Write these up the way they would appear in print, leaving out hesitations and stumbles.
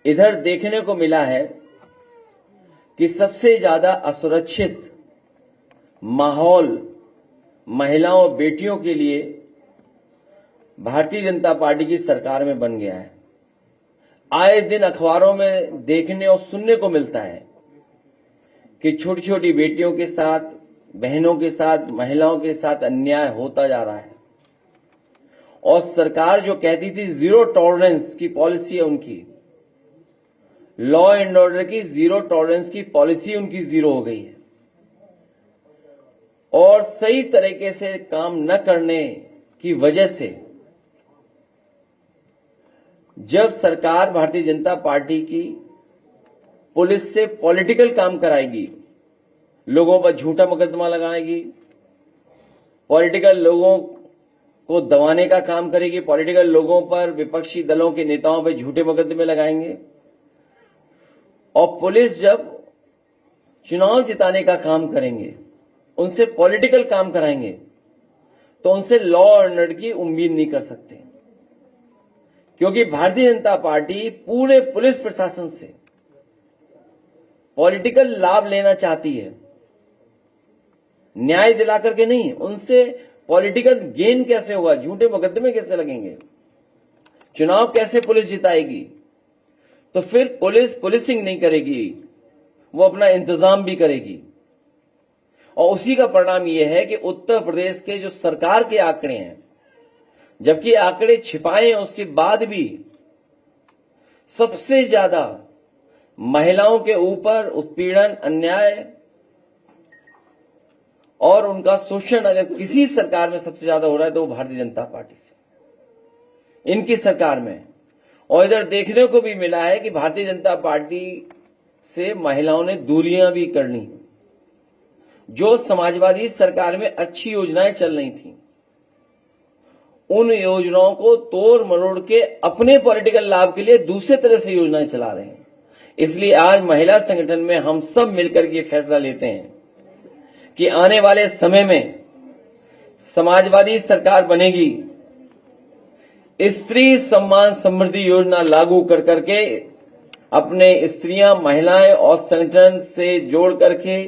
इधर देखने को मिला है कि सबसे ज्यादा असुरक्षित माहौल महिलाओं और बेटियों के लिए भारतीय जनता पार्टी की सरकार में बन गया है। आए दिन अखबारों में देखने और सुनने को मिलता है कि छोटी छोटी बेटियों के साथ, बहनों के साथ, महिलाओं के साथ अन्याय होता जा रहा है। और सरकार जो कहती थी जीरो टॉलरेंस की पॉलिसी है उनकी, लॉ एंड ऑर्डर की जीरो टॉलरेंस की पॉलिसी उनकी जीरो हो गई है। और सही तरीके से काम न करने की वजह से जब सरकार भारतीय जनता पार्टी की पुलिस से पॉलिटिकल काम कराएगी, लोगों पर झूठा मुकदमा लगाएगी, पॉलिटिकल लोगों को दबाने का काम करेगी, पॉलिटिकल लोगों पर, विपक्षी दलों के नेताओं पर झूठे मुकदमे लगाएंगे, और पुलिस जब चुनाव जिताने का काम करेंगे, उनसे पॉलिटिकल काम कराएंगे, तो उनसे लॉ एंड ऑर्डर की उम्मीद नहीं कर सकते। क्योंकि भारतीय जनता पार्टी पूरे पुलिस प्रशासन से पॉलिटिकल लाभ लेना चाहती है, न्याय दिला करके नहीं। उनसे पॉलिटिकल गेन कैसे होगा, झूठे मुकदमे कैसे लगेंगे, चुनाव कैसे पुलिस जिताएगी। तो फिर पुलिस पुलिसिंग नहीं करेगी, वो अपना इंतजाम भी करेगी। और उसी का परिणाम यह है कि उत्तर प्रदेश के जो सरकार के आंकड़े हैं, जबकि आंकड़े छिपाए हैं, उसके बाद भी सबसे ज्यादा महिलाओं के ऊपर उत्पीड़न, अन्याय और उनका शोषण अगर किसी सरकार में सबसे ज्यादा हो रहा है तो वो भारतीय जनता पार्टी से, इनकी सरकार में। और इधर देखने को भी मिला है कि भारतीय जनता पार्टी से महिलाओं ने दूरियां भी कर ली। जो समाजवादी सरकार में अच्छी योजनाएं चल रही थी, उन योजनाओं को तोड़ मरोड़ के अपने पॉलिटिकल लाभ के लिए दूसरे तरह से योजनाएं चला रहे हैं। इसलिए आज महिला संगठन में हम सब मिलकर के फैसला लेते हैं कि आने वाले समय में समाजवादी सरकार बनेगी, स्त्री सम्मान समृद्धि योजना लागू कर करके अपने स्त्रियां, महिलाएं और संगठन से जोड़ करके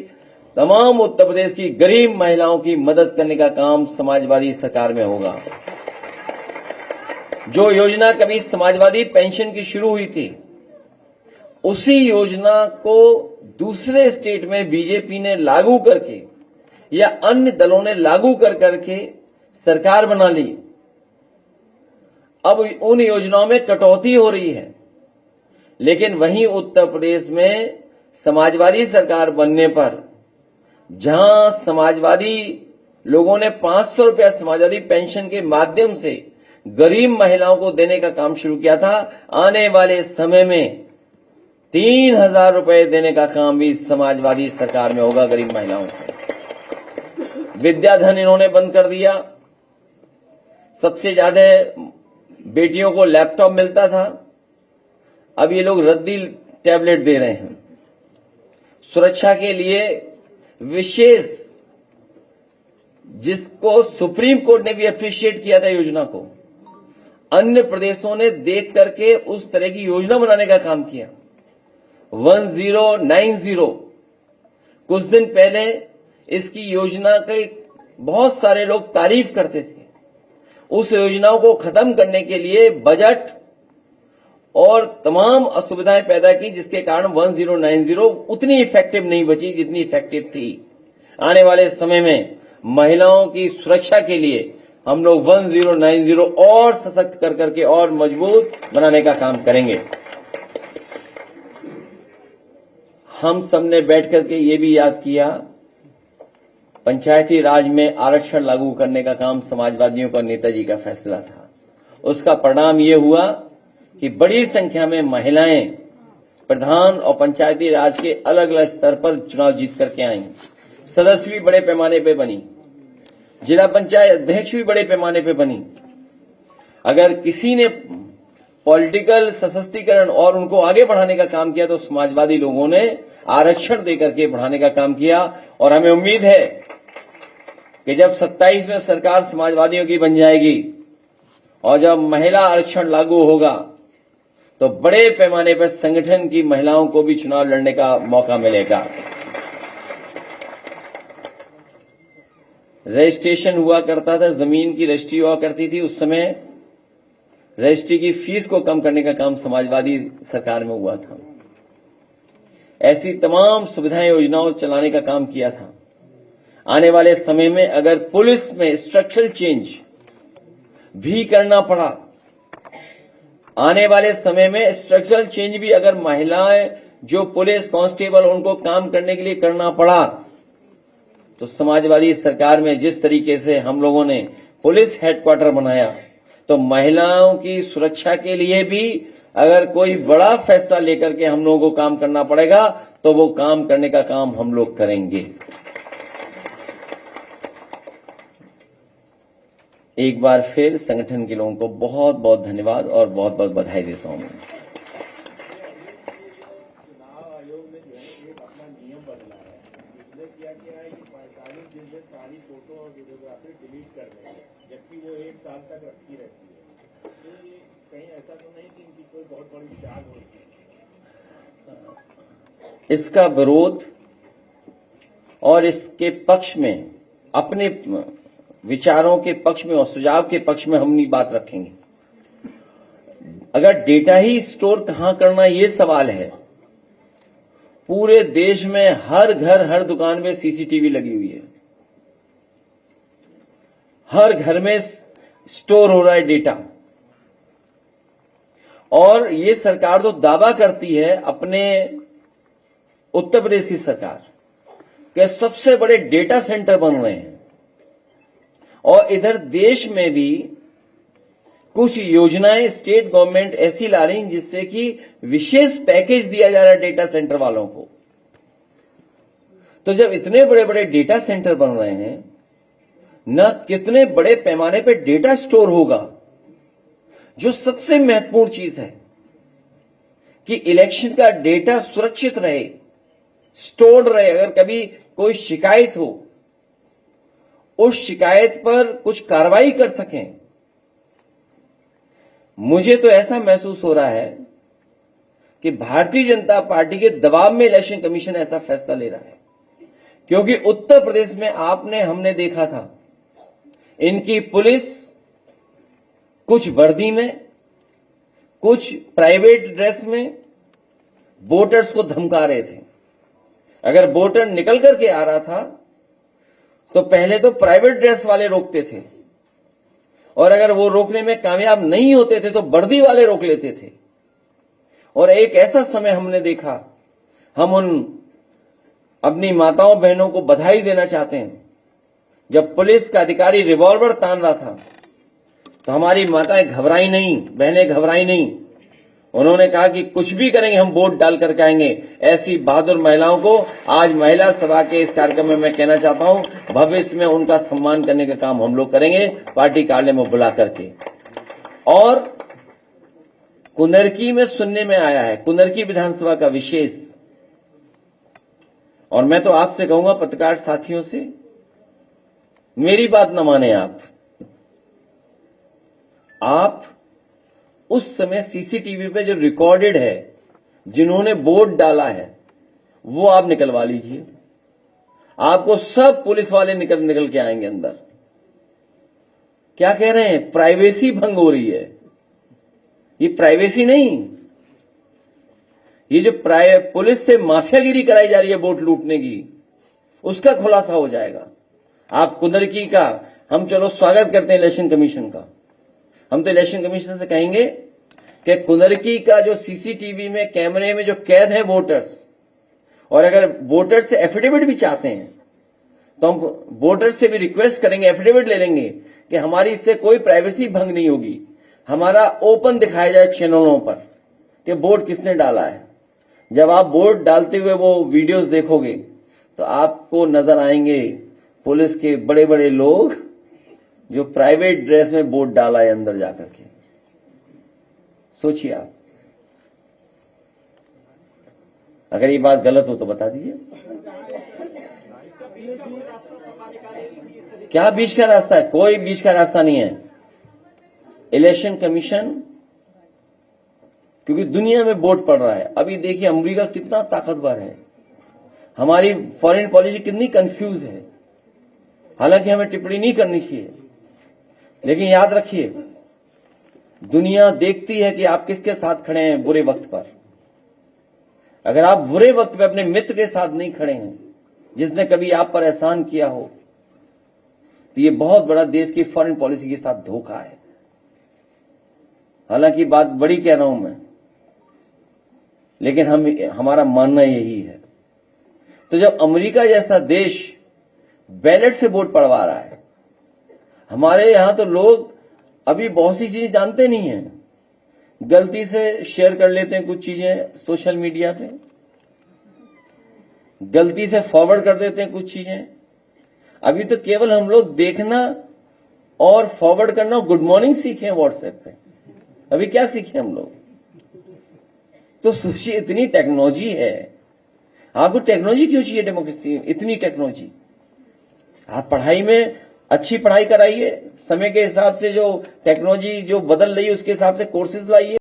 तमाम उत्तर प्रदेश की गरीब महिलाओं की मदद करने का काम समाजवादी सरकार में होगा। जो योजना कभी समाजवादी पेंशन की शुरू हुई थी, उसी योजना को दूसरे स्टेट में बीजेपी ने लागू करके या अन्य दलों ने लागू कर करके सरकार बना ली। अब उन योजनाओं में कटौती हो रही है, लेकिन वहीं उत्तर प्रदेश में समाजवादी सरकार बनने पर जहां समाजवादी लोगों ने 500 रुपया समाजवादी पेंशन के माध्यम से गरीब महिलाओं को देने का काम शुरू किया था, आने वाले समय में 3000 रुपए देने का काम भी समाजवादी सरकार में होगा गरीब महिलाओं को। विद्याधन इन्होंने बंद कर दिया। सबसे ज्यादा बेटियों को लैपटॉप मिलता था, अब ये लोग रद्दी टैबलेट दे रहे हैं। सुरक्षा के लिए विशेष, जिसको सुप्रीम कोर्ट ने भी अप्रिशिएट किया था योजना को, अन्य प्रदेशों ने देख करके उस तरह की योजना बनाने का काम किया। 1090, कुछ दिन पहले इसकी योजना के बहुत सारे लोग तारीफ करते थे। उस योजनाओं को खत्म करने के लिए बजट और तमाम असुविधाएं पैदा की, जिसके कारण 1090 उतनी इफेक्टिव नहीं बची जितनी इफेक्टिव थी। आने वाले समय में महिलाओं की सुरक्षा के लिए हम लोग 1090 और सशक्त कर करके और मजबूत बनाने का काम करेंगे। हम सबने बैठ करके ये भी याद किया, पंचायती राज में आरक्षण लागू करने का काम समाजवादियों का, नेताजी का फैसला था। उसका परिणाम ये हुआ कि बड़ी संख्या में महिलाएं प्रधान और पंचायती राज के अलग अलग स्तर पर चुनाव जीत करके आईं। सदस्य भी बड़े पैमाने पे बनी, जिला पंचायत अध्यक्ष भी बड़े पैमाने पे बनी। अगर किसी ने पॉलिटिकल सशक्तिकरण और उनको आगे बढ़ाने का काम किया तो समाजवादी लोगों ने आरक्षण देकर के बढ़ाने का काम किया। और हमें उम्मीद है कि जब 27 में सरकार समाजवादियों की बन जाएगी और जब महिला आरक्षण लागू होगा तो बड़े पैमाने पर संगठन की महिलाओं को भी चुनाव लड़ने का मौका मिलेगा। रजिस्ट्रेशन हुआ करता था, जमीन की रजिस्ट्री हुआ करती थी, उस समय रजिस्ट्री की फीस को कम करने का काम समाजवादी सरकार में हुआ था। ऐसी तमाम सुविधाएं योजनाओं चलाने का काम किया था। आने वाले समय में अगर पुलिस में स्ट्रक्चरल चेंज भी करना पड़ा, आने वाले समय में स्ट्रक्चरल चेंज भी अगर महिलाएं जो पुलिस कांस्टेबल उनको काम करने के लिए करना पड़ा, तो समाजवादी सरकार में जिस तरीके से हम लोगों ने पुलिस हेडक्वार्टर बनाया, तो महिलाओं की सुरक्षा के लिए भी अगर कोई बड़ा फैसला लेकर के हम लोगों को काम करना पड़ेगा तो वो काम करने का काम हम लोग करेंगे। एक बार फिर संगठन के लोगों को बहुत बहुत धन्यवाद और बहुत बहुत बधाई देता हूं। चुनाव आयोग ने जो है एक अपना नियम बदला है, जिसमें क्या किया है कि 45 दिन में सारी फोटो और वीडियोग्राफी डिलीट कर देंगे, जबकि वो 1 साल तक रखी रहती है। तो ये कहीं ऐसा तो नहीं कि इनकी कोई बहुत बड़ी चाल होती है? इसका विरोध और इसके पक्ष में, अपने विचारों के पक्ष में और सुझाव के पक्ष में हम ये बात रखेंगे। अगर डेटा ही स्टोर कहां करना, ये सवाल है। पूरे देश में हर घर हर दुकान में सीसीटीवी लगी हुई है, हर घर में स्टोर हो रहा है डेटा। और ये सरकार तो दावा करती है, अपने उत्तर प्रदेश की सरकार, कि सबसे बड़े डेटा सेंटर बन रहे हैं, और इधर देश में भी कुछ योजनाएं स्टेट गवर्नमेंट ऐसी ला रही जिससे कि विशेष पैकेज दिया जा रहा है डेटा सेंटर वालों को। तो जब इतने बड़े बड़े डेटा सेंटर बन रहे हैं, न कितने बड़े पैमाने पे डेटा स्टोर होगा। जो सबसे महत्वपूर्ण चीज है कि इलेक्शन का डेटा सुरक्षित रहे, स्टोर्ड रहे, अगर कभी कोई शिकायत हो उस शिकायत पर कुछ कार्रवाई कर सकें। मुझे तो ऐसा महसूस हो रहा है कि भारतीय जनता पार्टी के दबाव में इलेक्शन कमीशन ऐसा फैसला ले रहा है, क्योंकि उत्तर प्रदेश में हमने देखा था, इनकी पुलिस कुछ वर्दी में, कुछ प्राइवेट ड्रेस में वोटर्स को धमका रहे थे। अगर वोटर निकल करके आ रहा था तो पहले तो प्राइवेट ड्रेस वाले रोकते थे, और अगर वो रोकने में कामयाब नहीं होते थे तो वर्दी वाले रोक लेते थे। और एक ऐसा समय हमने देखा, हम उन अपनी माताओं बहनों को बधाई देना चाहते हैं, जब पुलिस का अधिकारी रिवॉल्वर तान रहा था तो हमारी माताएं घबराई नहीं, बहनें घबराई नहीं। उन्होंने कहा कि कुछ भी करेंगे, हम वोट डाल करके आएंगे। ऐसी बहादुर महिलाओं को आज महिला सभा के इस कार्यक्रम में मैं कहना चाहता हूं, भविष्य में उनका सम्मान करने का काम हम लोग करेंगे, पार्टी कार्यालय में बुला करके। और कुंदरकी में सुनने में आया है, कुंदरकी विधानसभा का विशेष, और मैं तो आपसे कहूंगा पत्रकार साथियों से, मेरी बात न माने आप उस समय सीसीटीवी पे जो रिकॉर्डेड है, जिन्होंने वोट डाला है, वो आप निकलवा लीजिए। आपको सब पुलिस वाले निकल के आएंगे अंदर। क्या कह रहे हैं? प्राइवेसी भंग हो रही है। ये प्राइवेसी नहीं, ये जो पुलिस से माफियागिरी कराई जा रही है वोट लूटने की, उसका खुलासा हो जाएगा। आप कुंदरकी का हम चलो स्वागत करते हैं इलेक्शन कमीशन का। हम तो इलेक्शन कमीशन से कहेंगे कि कुंदरकी का जो सीसीटीवी में कैमरे में जो कैद है वोटर्स, और अगर वोटर्स से एफिडेविट भी चाहते हैं तो हम वोटर्स से भी रिक्वेस्ट करेंगे, एफिडेविट ले लेंगे कि हमारी इससे कोई प्राइवेसी भंग नहीं होगी। हमारा ओपन दिखाया जाए चैनलों पर कि वोट किसने डाला है। जब आप वोट डालते हुए वो वीडियोस देखोगे तो आपको नजर आएंगे पुलिस के बड़े बड़े लोग जो प्राइवेट ड्रेस में वोट डाला है अंदर जाकर के। सोचिए आप, अगर ये बात गलत हो तो बता दीजिए। क्या बीच का रास्ता है? कोई बीच का रास्ता नहीं है। इलेक्शन कमीशन, क्योंकि दुनिया में वोट पड़ रहा है। अभी देखिए अमेरिका कितना ताकतवर है, हमारी फॉरेन पॉलिसी कितनी कंफ्यूज है। हालांकि हमें टिप्पणी नहीं करनी चाहिए, लेकिन याद रखिए दुनिया देखती है कि आप किसके साथ खड़े हैं बुरे वक्त पर। अगर आप बुरे वक्त पे अपने मित्र के साथ नहीं खड़े हैं, जिसने कभी आप पर एहसान किया हो, तो ये बहुत बड़ा देश की फॉरेन पॉलिसी के साथ धोखा है। हालांकि बात बड़ी कह रहा हूं मैं, लेकिन हमारा मानना यही है। तो जब अमेरिका जैसा देश बैलेट से वोट पड़वा रहा है, हमारे यहां तो लोग अभी बहुत सी चीजें जानते नहीं हैं, गलती से शेयर कर लेते हैं कुछ चीजें सोशल मीडिया पे, गलती से फॉरवर्ड कर देते हैं कुछ चीजें। अभी तो केवल हम लोग देखना और फॉरवर्ड करना, गुड मॉर्निंग सीखे हैं व्हाट्सएप पे। अभी क्या सीखे हम लोग? तो सोचिए इतनी टेक्नोलॉजी है। आपको टेक्नोलॉजी क्यों चाहिए? डेमोक्रेसी इतनी टेक्नोलॉजी। आप पढ़ाई में अच्छी पढ़ाई कराइए, समय के हिसाब से जो टेक्नोलॉजी जो बदल रही है उसके हिसाब से कोर्सेज लाइए।